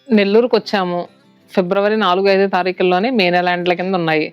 నెల్లూరుకొచ్చాము. ఫిబ్రవరి 4, 5 తారీఖుల్లోనే మే నెల ఎండల కింద ఉన్నాయి.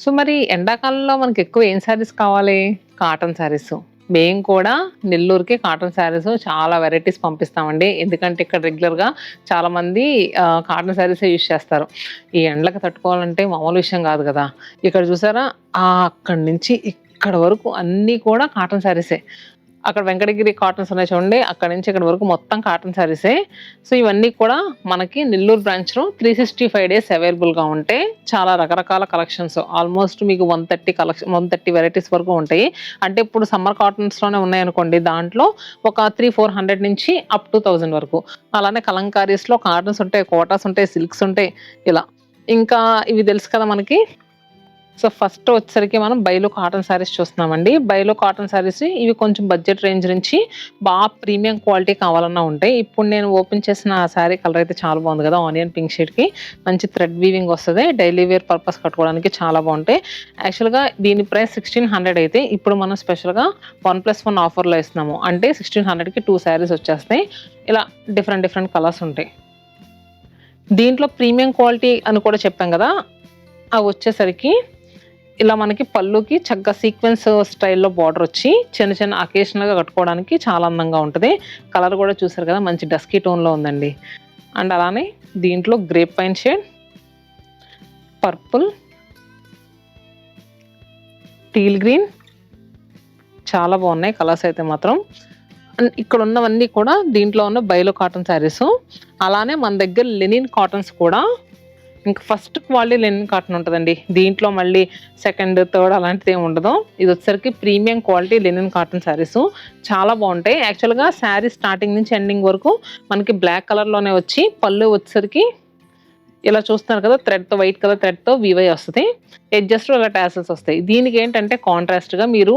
సో, మరి ఎండాకాలంలో మనకెక్కువ ఏం శారీస్ కావాలి? కాటన్ శారీస్. మేము కూడా నెల్లూరుకి కాటన్ శారీస్ చాలా వెరైటీస్ పంపిస్తామండి. ఎందుకంటే ఇక్కడ రెగ్యులర్‌గా చాలామంది కాటన్ శారీసే యూజ్ చేస్తారు. ఈ ఎండలకి తట్టుకోవాలంటే మామూలు విషయం గాదు గదా! ఇక్కడ చూసారా అక్కడి నుంచి ఇక్కడ వరకు అన్నీ కూడా కాటన్ శారీసే. అక్కడ వెంకటగిరి కాటన్స్ ఉన్నాయి చూడండి. అక్కడి నుంచి ఇక్కడి వరకు మొత్తం కాటన్ శారీసే. సో, ఇవన్నీ కూడా మనకి నెల్లూరు బ్రాంచ్‌లో 365 డేస్ అవైలబుల్‌గా ఉంటాయి. చాలా రకరకాల కలెక్షన్స్ ఆల్మోస్ట్ మీకు 130 వెరైటీస్ వరకు ఉంటాయి. అంటే ఇప్పుడు సమ్మర్ కాటన్స్‌లోనే ఉన్నాయనుకోండి. దాంట్లో ఒక 400 నుంచి అప్ టు 1000 వరకు. అలానే కలంకారీస్‌లో కాటన్స్ ఉంటాయి, కోటాస్ ఉంటాయి, సిల్క్స్ ఉంటాయి ఇలా. ఇంకా ఇవి తెలుసు కదా మనకి. సో, ఫస్ట్ వచ్చేసరికి మనం బైలో కాటన్ శారీస్ చూస్తున్నామండి. బైలో కాటన్ శారీస్ ఇవి కొంచెం బడ్జెట్ రేంజ్ నుంచి ప్రీమియం క్వాలిటీ కావాలన్నా ఉంటాయి. ఇప్పుడు నేను ఓపెన్ చేసిన శారీ కలర్ అయితే చాలా బాగుంది కదా! ఆనియన్ పింక్ షేడ్‌కి మంచి థ్రెడ్ వీవింగ్ వస్తది. డైలీ వేర్ పర్పస్ కట్టుకోవడానికి చాలా బాగుంటాయి. యాక్చువల్‌గా దీని ప్రైస్ 1600 అయితే ఇప్పుడు మనం స్పెషల్‌గా 1+1 ఆఫర్‌లో ఇస్తున్నాము. అంటే 1600కి 2 శారీస్ వచ్చేస్తాయి. ఇలా డిఫరెంట్ కలర్స్ ఉంటాయి. దీంట్లో ప్రీమియం క్వాలిటీ అని కూడా చెప్పాం కదా! అవి వచ్చేసరికి ఇలా మనకి పళ్ళుకి చక్కగా సీక్వెన్స్ స్టైల్‌లో బార్డర్ వచ్చి చిన్న అకేషనల్‌గా కట్టుకోవడానికి చాలా అందంగా ఉంటది. కలర్ కూడా చూసారు కదా! మంచి డస్కీ టోన్‌లో ఉందండి. అండ్ అలానే దీంట్లో grape wine shade, purple, teal green చాలా బాగున్నాయి కలర్స్ అయితే మాత్రం. అండ్ ఇక్కడ ఉన్నవన్నీ కూడా దీంట్లో ఉన్న బైలో కాటన్ శారీస్. అలానే మన దగ్గర లెనిన్ కాటన్స్ కూడా ఇంకా ఫస్ట్ క్వాలిటీ లెనిన్ కాటన్ ఉంటదండి. దీంట్లో మళ్ళీ సెకండ్, థర్డ్ అలాంటిది ఏమి ఉండదు. ఇది వచ్చేసరికి premium quality linen cotton saris చాలా బాగుంటాయి. యాక్చువల్‌గా శారీ స్టార్టింగ్ నుంచి ఎండింగ్ వరకు మనకి బ్లాక్ కలర్‌లోనే వచ్చి పళ్ళు వచ్చేసరికి ఇలా చూస్తున్నారు కదా! వైట్ కలర్ థ్రెడ్‌తో వీవై వస్తది. ఎడ్జస్ట్‌లో ఇలా టాసెల్స్ వస్తాయి. దీనికి ఏంటంటే కాంట్రాస్ట్‌గా మీరు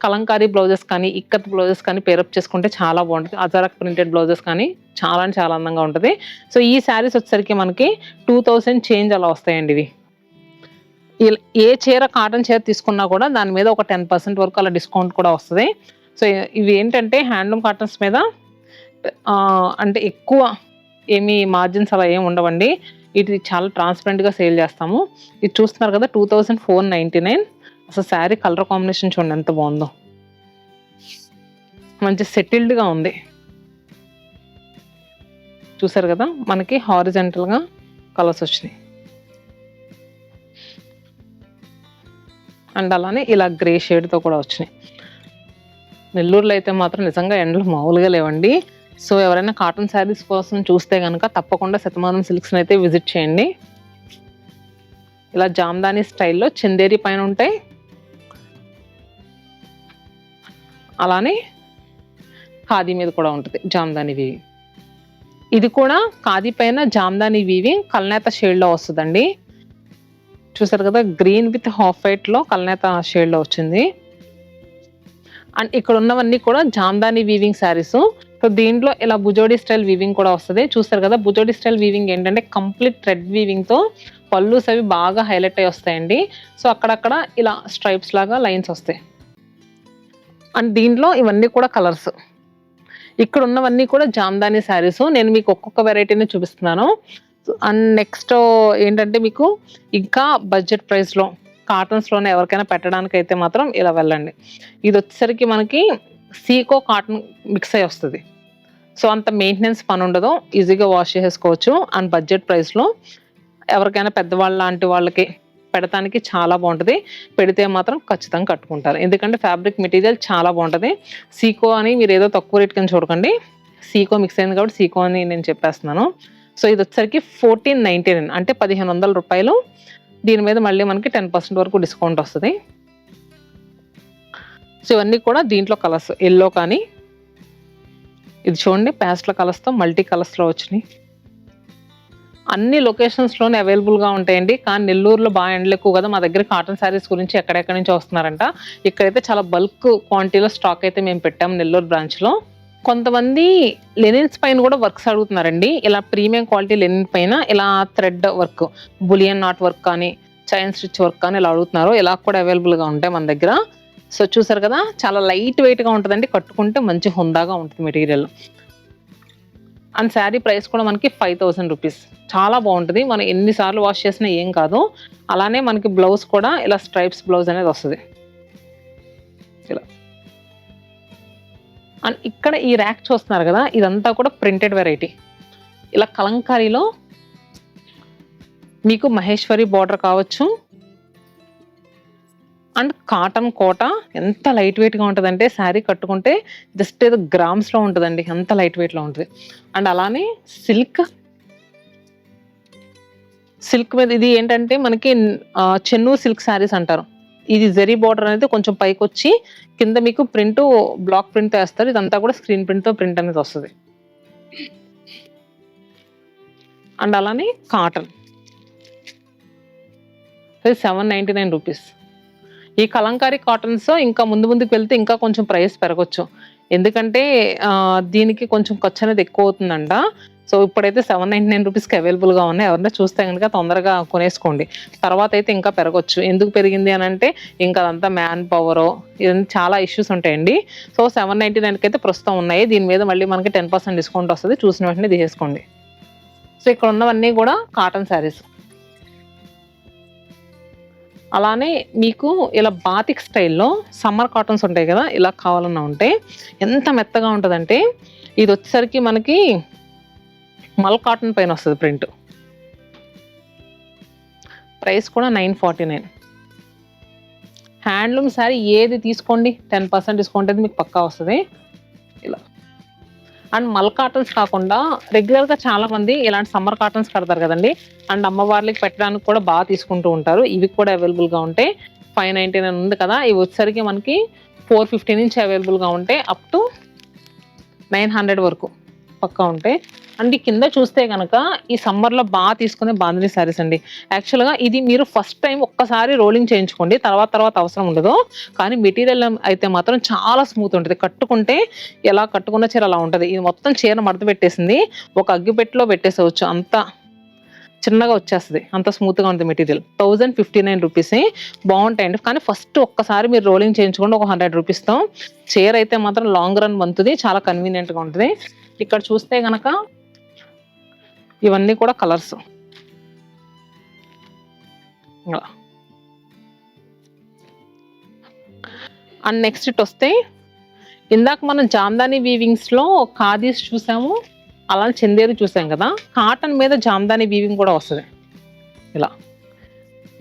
కలంకారీ బ్లౌజెస్ కానీ, ఇక్కత్ బ్లౌజెస్ కానీ పేరప్ చేసుకుంటే చాలా బాగుంటది. అజరక్ ప్రింటెడ్ బ్లౌజెస్ కానీ చాలా అంటే చాలా అందంగా ఉంటది. సో, ఈ శారీస్ వచ్చేసరికి మనకి 2000 చేంజ్ అలా వస్తాయండి ఇవి. ఏ చీర కాటన్ చీర తీసుకున్నా కూడా దాని మీద ఒక 10% వరకు అలా డిస్కౌంట్ కూడా వస్తది. సో, ఇవి ఏంటంటే హ్యాండ్లూమ్ కాటన్స్ మీద అంటే ఎక్కువ ఏమి మార్జిన్స్ అలా ఏమి ఉండవండి. ఇది చాలా ట్రాన్స్‌పరెంట్‌గా సేల్ చేస్తాము. ఇది చూస్తున్నారు కదా! 2499. అసలు శారీ కలర్ కాంబినేషన్ చూడండి ఎంత బాగుందో. మంచి సెటిల్డ్‌గా ఉంది. చూసారు కదా! మనకి హారిజాంటల్‌గా కలర్స్ వచ్చినాయి. అండ్ అలానే ఇలా గ్రే షేడ్‌తో కూడా వచ్చినాయి. నెల్లూరులో అయితే మాత్రం నిజంగా ఎండలు మామూలుగా లేవండి. సో, ఎవరైనా కాటన్ శారీస్ కోసం చూస్తే గనక తప్పకుండా శతమానం సిల్క్స్‌ని అయితే విజిట్ చేయండి. ఇలా జామ్దాని స్టైల్‌లో చందేరి పైన ఉంటాయి. అలానే ఖాదీ మీద కూడా ఉంటుంది జామ్దాని వీవింగ్. ఇది కూడా ఖాదీ పైన జామ్దాని వీవింగ్ కల్నేత షేడ్‌లో వస్తదండి. చూసారు కదా! గ్రీన్ విత్ హాఫ్ వైట్‌లో కల్నేత షేడ్‌లో వచ్చింది. అండ్ ఇక్కడ ఉన్నవన్నీ కూడా జామ్దాని వీవింగ్ శారీస్. సో, దీంట్లో ఇలా బుజోడి స్టైల్ వీవింగ్ కూడా వస్తది. చూసారు కదా! బుజోడి స్టైల్ వీవింగ్ ఏంటంటే కంప్లీట్ థ్రెడ్ వీవింగ్‌తో పళ్ళుస్ అవి బాగా హైలైట్ అయ్యి వస్తాయండి. సో, అక్కడక్కడ ఇలా స్ట్రైప్స్ లాగా లైన్స్ వస్తాయి. అండ్ దీంట్లో ఇవన్నీ కూడా కలర్స్. ఇక్కడ ఉన్నవన్నీ కూడా జామ్దాని శారీస్. నేను మీకు ఒక్కొక్క వెరైటీని చూపిస్తున్నాను. అండ్ నెక్స్ట్ ఏంటంటే మీకు ఇంకా బడ్జెట్ ప్రైస్‌లో కాటన్స్‌లోనే ఎవరికైనా పెట్టడానికైతే మాత్రం ఇలా వెళ్ళండి. ఇది వచ్చేసరికి మనకి సీకో కాటన్ మిక్స్ అయ్యి వస్తది. సో, అంత మెయింటెనెన్స్ పని ఉండదు. ఈజీగా వాష్ చేసేసుకోవచ్చు. అండ్ బడ్జెట్ ప్రైస్‌లో ఎవరికైనా పెద్దవాళ్ళ లాంటి వాళ్ళకి పెడతానికి చాలా బాగుంటది. పెడితే మాత్రం ఖచ్చితంగా కట్టుకుంటారు. ఎందుకంటే ఫ్యాబ్రిక్ మెటీరియల్ చాలా బాగుంటది. సీకో అని మీరు ఏదో తక్కువ రేట్ కింద చూడకండి. సీకో మిక్స్ అయింది కాబట్టి సీకో అని నేను చెప్పేస్తున్నాను. సో, ఇది వచ్చేసరికి 1499 అంటే 1500 రూపాయలు. దీని మీద మళ్ళీ మనకి 10% వరకు డిస్కౌంట్ వస్తది. సో, ఇవన్నీ కూడా దీంట్లో కలర్స్ యెల్లో కానీ ఇది చూడండి పేస్టల్ కలర్స్‌తో మల్టీ కలర్స్‌లో వచ్చినాయి. అన్ని లొకేషన్స్‌లోనే అవైలబుల్‌గా ఉంటాయండి. కానీ నెల్లూరులో బాగా ఎండలు ఎక్కువ కదా! మా దగ్గర కాటన్ శారీస్ గురించి ఎక్కడెక్కడి నుంచో వస్తున్నారంట. ఇక్కడైతే చాలా బల్క్ క్వాంటిటీలో స్టాక్ అయితే మేము పెట్టాము నెల్లూరు బ్రాంచ్‌లో. కొంతమంది లెనిన్స్ పైన కూడా వర్క్స్ అడుగుతున్నారండి. ఇలా ప్రీమియం క్వాలిటీ లెనిన్ పైన ఇలా thread work, bullion knot work కానీ, చైన్ స్టిచ్ వర్క్ కానీ ఇలా అడుగుతున్నారు. ఇలా కూడా అవైలబుల్‌గా ఉంటాయి మన దగ్గర. సో, చూసారు కదా! చాలా లైట్ వెయిట్‌గా ఉంటదండి. కట్టుకుంటే మంచి హుందాగా ఉంటుంది మెటీరియల్. అండ్ శారీ ప్రైస్ కూడా మనకి 5000 రూపీస్. చాలా బాగుంటుంది, మనం ఎన్నిసార్లు వాష్ చేసినా ఏం కాదు. అలానే మనకి బ్లౌజ్ కూడా ఇలా స్ట్రైప్స్ బ్లౌజ్ అనేది వస్తుంది ఇలా. అండ్ ఇక్కడ ఈ ర్యాక్ చూస్తున్నారు కదా, ఇదంతా కూడా ప్రింటెడ్ వెరైటీ. ఇలా కలంకారీలో మీకు మహేశ్వరి బార్డర్ కావచ్చు, అండ్ కాటన్ కోట. ఎంత లైట్ వెయిట్గా ఉంటుందంటే శారీ కట్టుకుంటే జస్ట్ ఏదో గ్రామ్స్లో ఉంటుందండి, అంత లైట్ వెయిట్లో ఉంటుంది. అండ్ అలానే సిల్క్ మీద ఇది ఏంటంటే మనకి చెన్నూ సిల్క్ శారీస్ అంటారు. ఇది జరీ బార్డర్ అనేది కొంచెం పైకి వచ్చి కింద మీకు ప్రింట్ బ్లాక్ ప్రింట్ వేస్తారు. ఇదంతా కూడా స్క్రీన్ ప్రింట్తో ప్రింట్ అనేది వస్తుంది. అండ్ అలానే కాటన్ 799 రూపీస్. ఈ కలంకారీ కాటన్స్ ఇంకా ముందుకు వెళ్తే ఇంకా కొంచెం ప్రైస్ పెరగచ్చు, ఎందుకంటే దీనికి కొంచెం ఖర్చు అనేది ఎక్కువ అవుతుందంట. సో ఇప్పుడైతే 799 రూపీస్కి అవైలబుల్గా ఉన్నాయి. ఎవరైనా చూస్తే కనుక తొందరగా కొనేసుకోండి. తర్వాత అయితే ఇంకా పెరగచ్చు. ఎందుకు పెరిగింది అని అంటే ఇంకా అదంతా మ్యాన్ పవర్, ఇదంతా చాలా ఇష్యూస్ ఉంటాయండి. సో 799కి అయితే ప్రస్తుతం ఉన్నాయి. దీని మీద మళ్ళీ మనకి 10% డిస్కౌంట్ వస్తుంది, చూసిన వెంటనే తీసేసుకోండి. సో ఇక్కడ ఉన్నవన్నీ కూడా కాటన్ శారీస్. అలానే మీకు ఇలా బాతిక్ స్టైల్లో సమ్మర్ కాటన్స్ ఉంటాయి కదా, ఇలా కావాలన్నా ఉంటే ఎంత మెత్తగా ఉంటుందంటే, ఇది వచ్చేసరికి మనకి మల్ కాటన్ పైన వస్తుంది ప్రింట్. ప్రైస్ కూడా 949. హ్యాండ్లూమ్ శారీ ఏది తీసుకోండి 10% డిస్కౌంట్ అయితే మీకు పక్కా వస్తుంది ఇలా. అండ్ మల్ కాటన్స్ కాకుండా రెగ్యులర్గా చాలామంది ఇలాంటి సమ్మర్ కాటన్స్ కడతారు కదండి, అండ్ అమ్మవార్లకి పెట్టడానికి కూడా బాగా తీసుకుంటూ ఉంటారు. ఇవి కూడా అవైలబుల్గా ఉంటాయి. 599 ఉంది కదా, ఇవి వచ్చేసరికి మనకి 450 నుంచి అవైలబుల్గా ఉంటాయి, అప్ టు 900 వరకు పక్కా ఉంటాయి. అండ్ కింద చూస్తే కనుక ఈ సమ్మర్లో బాగా తీసుకునే బాందినీ శారీస్ అండి. యాక్చువల్గా ఇది మీరు ఫస్ట్ టైం ఒక్కసారి రోలింగ్ చేయించుకోండి, తర్వాత అవసరం ఉండదు. కానీ మెటీరియల్ అయితే మాత్రం చాలా స్మూత్ ఉంటుంది. కట్టుకుంటే ఎలా కట్టుకున్న చీర అలా ఉంటుంది. ఇది మొత్తం చీర మడత పెట్టేసింది, ఒక అగ్గిపెట్టెలో పెట్టేసేవచ్చు, అంత చిన్నగా వచ్చేస్తుంది, అంత స్మూత్గా ఉంటుంది మెటీరియల్. 1059 రూపీస్. బాగుంటాయండి. కానీ ఫస్ట్ ఒక్కసారి మీరు రోలింగ్ చేయించుకోండి ఒక 100 రూపీస్తో. చీర అయితే మాత్రం లాంగ్ రన్ బంతుంది, చాలా కన్వీనియంట్గా ఉంటుంది. ఇక్కడ చూస్తే కనుక ఇవన్నీ కూడా కలర్స్. అండ్ నెక్స్ట్ ఇట్ వస్తే ఇందాక మనం జామ్దాని వీవింగ్స్లో ఖాదీస్ చూసాము, అలానే చందేరు చూసాం కదా. కాటన్ మీద జామ్దాని వీవింగ్ కూడా వస్తుంది ఇలా.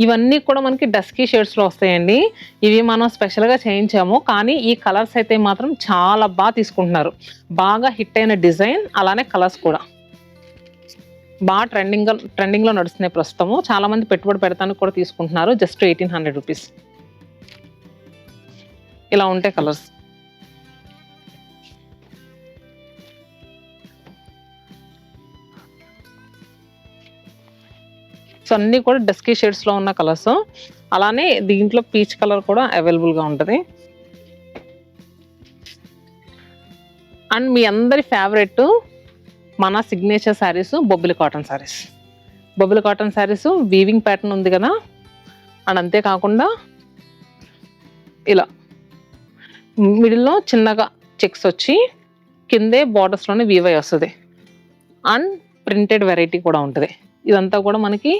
ఇవన్నీ కూడా మనకి డస్కీ షేడ్స్లో వస్తాయండి. ఇవి మనం స్పెషల్గా చేయించాము, కానీ ఈ కలర్స్ అయితే మాత్రం చాలా బాగా తీసుకుంటున్నారు. బాగా హిట్ అయిన డిజైన్, అలానే కలర్స్ కూడా బాగా ట్రెండింగ్లో నడుస్తున్నాయి ప్రస్తుతము. చాలామంది పెట్టుబడి పెడతానికి కూడా తీసుకుంటున్నారు. Just 1800 rupees. ఇలా ఉంటాయి కలర్స్. సో అన్నీ కూడా డస్కీ షేడ్స్లో ఉన్న కలర్స్. అలానే దీంట్లో పీచ్ కలర్ కూడా అవైలబుల్గా ఉంటుంది. అండ్ మీ అందరి ఫేవరెట్ మన signature saris Bobbili cotton saris. Bobbili cotton saris weaving pattern ఉంది కదా, అండ్ అంతేకాకుండా ఇలా మిడిల్లో చిన్నగా చెక్స్ వచ్చి కిందే బార్డర్స్లోనే వీవ్ అయి వస్తుంది. అండ్ ప్రింటెడ్ వెరైటీ కూడా ఉంటుంది. ఇదంతా కూడా మనకి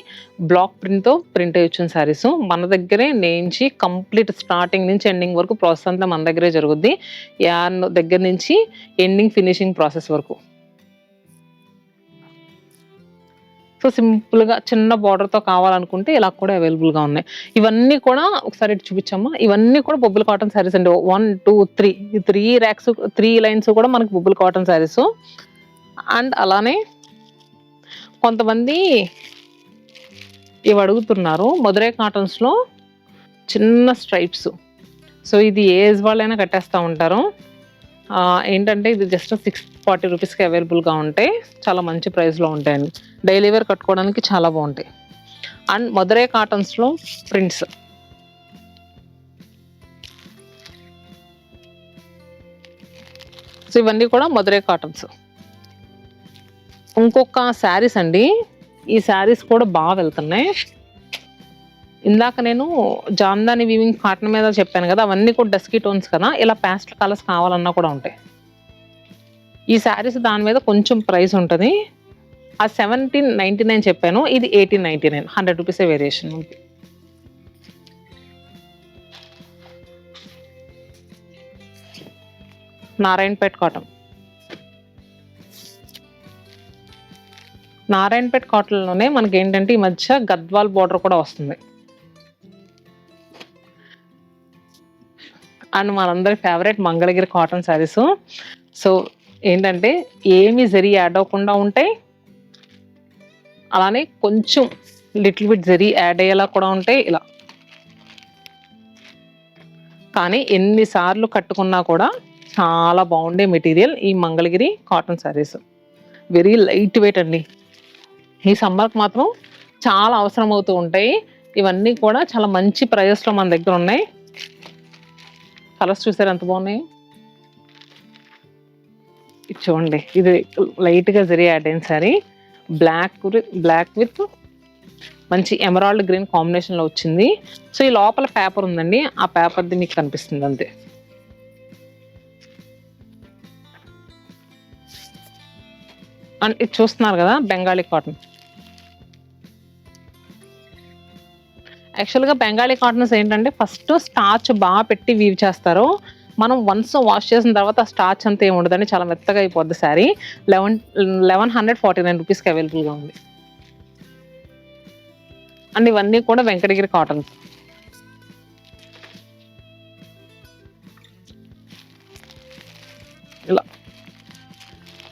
బ్లాక్ ప్రింట్తో ప్రింట్ అయ్యి వచ్చిన శారీస్. మన దగ్గరే నుంచి కంప్లీట్ స్టార్టింగ్ నుంచి ఎండింగ్ వరకు ప్రాసెస్ అంతా మన దగ్గరే జరుగుద్ది. యార్న్ దగ్గర నుంచి ఎండింగ్ ఫినిషింగ్ ప్రాసెస్ వరకు. సో సింపుల్గా చిన్న బార్డర్తో కావాలనుకుంటే ఇలా కూడా అవైలబుల్గా ఉన్నాయి. ఇవన్నీ కూడా ఒకసారి చూపించమ్మా. ఇవన్నీ కూడా బొబ్బిలి కాటన్ శారీస్ అండి. 1 2 3 3 ర్యాక్స్ 3 లైన్స్ కూడా మనకి బొబ్బిలి కాటన్ శారీస్. అండ్ అలానే కొంతమంది ఇవి అడుగుతున్నారు, మధురై కాటన్స్లో చిన్న స్ట్రైప్స్. సో ఇది ఏ ఏజ్ వాళ్ళైనా కట్టేస్తూ ఉంటారు. ఏంటంటే ఇది జస్ట్ 640 రూపీస్కి అవైలబుల్గా ఉంటాయి. చాలా మంచి ప్రైస్లో ఉంటాయండి. డైలీ వేర్ కట్టుకోవడానికి చాలా బాగుంటాయి. అండ్ మధురై కాటన్స్లో ప్రింట్స్. సో ఇవన్నీ కూడా మధురై కాటన్స్. ఇంకొక శారీస్ అండి, ఈ శారీస్ కూడా బాగా వెళ్తున్నాయి. ఇందాక నేను జామ్దాని వీవింగ్ కాటన్ మీద చెప్పాను కదా, అవన్నీ కూడా డస్కీ టోన్స్ కదా. ఇలా ప్యాస్టల్ కలర్స్ కావాలన్నా కూడా ఉంటాయి. ఈ శారీస్ దాని మీద కొంచెం ప్రైస్ ఉంటుంది. ఆ 1799 చెప్పాను, ఇది 1899, 100 రూపీసే వేరియేషన్ ఉంది. నారాయణపేట కాటన్. నారాయణపేట కాటన్లోనే మనకి ఏంటంటే ఈ మధ్య గద్వాల్ బార్డర్ కూడా వస్తుంది. అండ్ మనందరి favourite Mangalagiri cotton saris. So ఏంటంటే ఏమి జరీ యాడ్ అవ్వకుండా ఉంటాయి, అలానే కొంచెం లిటిల్ బిట్ జరీ యాడ్ అయ్యేలా కూడా ఉంటాయి ఇలా. కానీ ఎన్నిసార్లు కట్టుకున్నా కూడా చాలా బాగుండే మెటీరియల్ ఈ Mangalagiri cotton saris. Very light weight అండి. ఈ సమ్మర్కి మాత్రం చాలా అవసరం అవుతూ ఉంటాయి. ఇవన్నీ కూడా చాలా మంచి ప్రైజెస్లో మన దగ్గర ఉన్నాయి. కలర్స్ చూసారు ఎంత బాగున్నాయి. ఇది చూడండి, ఇది లైట్గా జరీ యాడ్ అయిన సారీ, బ్లాక్ విత్ మంచి ఎమరాల్డ్ గ్రీన్ కాంబినేషన్లో వచ్చింది. సో ఈ లోపల పేపర్ ఉందండి, ఆ పేపర్ది మీకు కనిపిస్తుంది అంతే. అండ్ ఇది చూస్తున్నారు కదా బెంగాలీ కాటన్. యాక్చువల్గా బెంగాలీ కాటన్స్ ఏంటంటే ఫస్ట్ స్టార్చ్ బాగా పెట్టి వీవ్ చేస్తారు. మనం వన్స్ వాష్ చేసిన తర్వాత స్టార్చ్ అంతా ఏమి ఉండదని చాలా మెత్తగా అయిపోద్ది శారీ. 1149 రూపీస్కి అవైలబుల్గా ఉంది. అండ్ ఇవన్నీ కూడా వెంకటగిరి కాటన్. ఇలా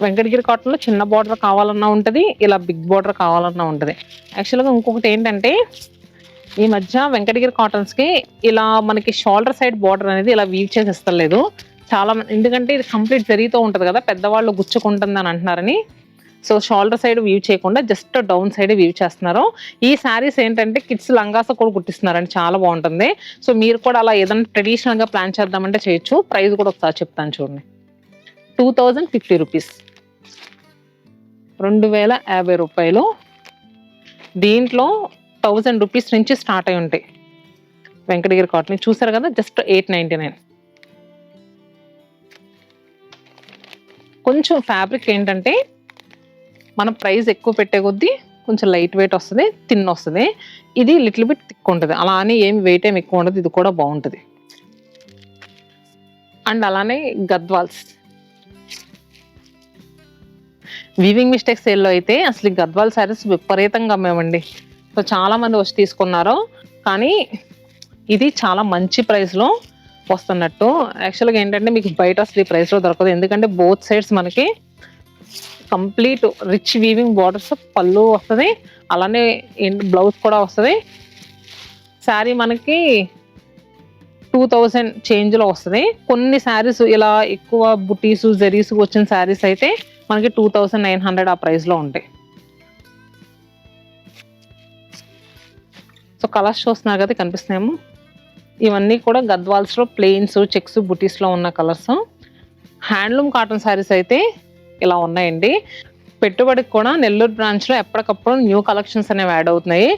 వెంకటగిరి కాటన్లో చిన్న బార్డర్ కావాలన్నా ఉంటుంది, ఇలా బిగ్ బార్డర్ కావాలన్నా ఉంటుంది. యాక్చువల్గా ఇంకొకటి ఏంటంటే ఈ మధ్య వెంకటగిరి కాటన్స్కి ఇలా మనకి షోల్డర్ సైడ్ బార్డర్ అనేది ఇలా వీవ్ చేసి ఇస్తలేదు చాలా, ఎందుకంటే ఇది కంప్లీట్ జరీతో ఉంటుంది కదా, పెద్దవాళ్ళు గుచ్చుకుంటుంది అని అంటున్నారని. సో షోల్డర్ సైడ్ వీవ్ చేయకుండా జస్ట్ డౌన్ సైడ్ వీవ్ చేస్తున్నారు. ఈ శారీస్ ఏంటంటే కిడ్స్ లంగాస కూడా కుట్టిస్తున్నారండి, చాలా బాగుంటుంది. సో మీరు కూడా అలా ఏదైనా ట్రెడిషనల్గా ప్లాన్ చేద్దామంటే చేయొచ్చు. ప్రైస్ కూడా ఒకసారి చెప్తాను చూడండి. 2050 రూపీస్, 2050 రూపాయలు. దీంట్లో 1000 రూపీస్ నుంచి స్టార్ట్ అయి ఉంటాయి వెంకటగిరి కాటన్. చూసారు కదా, జస్ట్ 899. కొంచెం ఫ్యాబ్రిక్ ఏంటంటే మన ప్రైస్ ఎక్కువ పెట్టే కొద్దీ కొంచెం లైట్ వెయిట్ వస్తుంది, థిన్ వస్తుంది. ఇది లిటిల్ బిట్ థిక్ ఉంటుంది, అలా అని ఏమి వెయిట్ ఏమి ఎక్కువ ఉండదు. ఇది కూడా బాగుంటుంది. అండ్ అలానే గద్వాల్స్ వీవింగ్ మిస్టేక్ సేల్లో అయితే అసలు గద్వాల్ శారీస్ విపరీతంగా అమ్మేమండి. సో చాలా మంది వచ్చి తీసుకున్నారు, కానీ ఇది చాలా మంచి ప్రైస్లో వస్తున్నట్టు. యాక్చువల్గా ఏంటంటే మీకు బయట అసలు ఈ ప్రైస్లో దొరకదు, ఎందుకంటే బోత్ సైడ్స్ మనకి కంప్లీట్ రిచ్ వీవింగ్ బార్డర్స్, పళ్ళు వస్తుంది, అలానే బ్లౌజ్ కూడా వస్తుంది. శారీ మనకి 2000 చేంజ్లో వస్తుంది. కొన్ని శారీస్ ఇలా ఎక్కువ బుటీసు జరీసు వచ్చిన శారీస్ అయితే మనకి 2900 ఆ ప్రైస్లో ఉంటాయి. సో కలర్స్ చూస్తున్నారు కదా, కనిపిస్తున్నాయేమో. ఇవన్నీ కూడా గద్వాల్స్లో ప్లెయిన్స్, చెక్స్, బుటీస్లో ఉన్న కలర్స్. హ్యాండ్లూమ్ కాటన్ శారీస్ అయితే ఇలా ఉన్నాయండి. పెట్టుబడికి కూడా నెల్లూరు బ్రాంచ్లో ఎప్పటికప్పుడు న్యూ కలెక్షన్స్ అనేవి యాడ్ అవుతున్నాయి.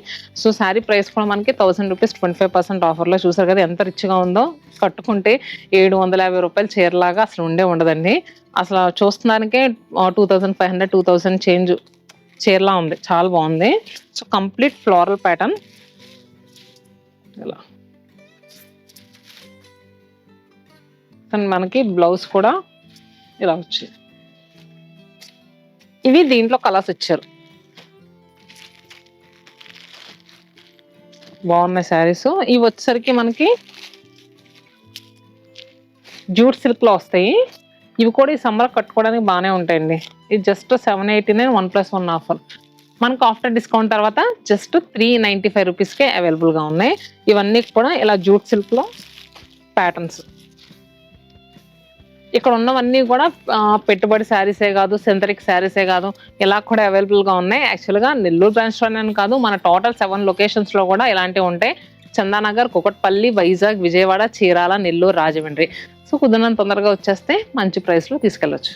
సో శారీ ప్రైస్ కూడా మనకి 1000 రూపీస్ 25% ఆఫర్లో. చూసారు కదా ఎంత రిచ్గా ఉందో. కట్టుకుంటే 750 రూపాయలు చీరలాగా అసలు ఉండదండి. అసలు చూస్తున్నానికే 2500, 2000 చేంజ్ చీరలా ఉంది, చాలా బాగుంది. సో కంప్లీట్ ఫ్లోరల్ ప్యాటర్న్ ఇలా. మనకి బ్లౌజ్ కూడా ఇలా వచ్చింది. ఇవి దీంట్లో కలర్స్ ఇచ్చారు, బాగున్నాయి శారీస్. ఇవి వచ్చేసరికి మనకి జూట్ సిల్క్ లో వస్తాయి. ఇవి కూడా ఈ సమ్మర్ కట్టుకోవడానికి బాగానే ఉంటాయండి. ఇది జస్ట్ 789 1+1 ఆఫర్. మనకు ఆఫ్టర్ డిస్కౌంట్ తర్వాత జస్ట్ 395 రూపీస్కే అవైలబుల్గా ఉన్నాయి. ఇవన్నీ కూడా ఇలా జూట్ సిల్క్ లో ప్యాటర్న్స్. ఇక్కడ ఉన్నవన్నీ కూడా పెట్టుబడి శారీసే కాదు, సింథటిక్ శారీసే కాదు, ఇలా కూడా అవైలబుల్గా ఉన్నాయి. యాక్చువల్గా నెల్లూరు బ్రాంచ్లోనే కాదు, మన టోటల్ 7 లొకేషన్స్లో కూడా ఇలాంటివి ఉంటాయి. చందానగర్, కుకట్పల్లి, వైజాగ్, విజయవాడ, చీరాల, నెల్లూరు, రాజమండ్రి. సో కుదిరినంత తొందరగా వచ్చేస్తే మంచి ప్రైస్లో తీసుకెళ్ళొచ్చు.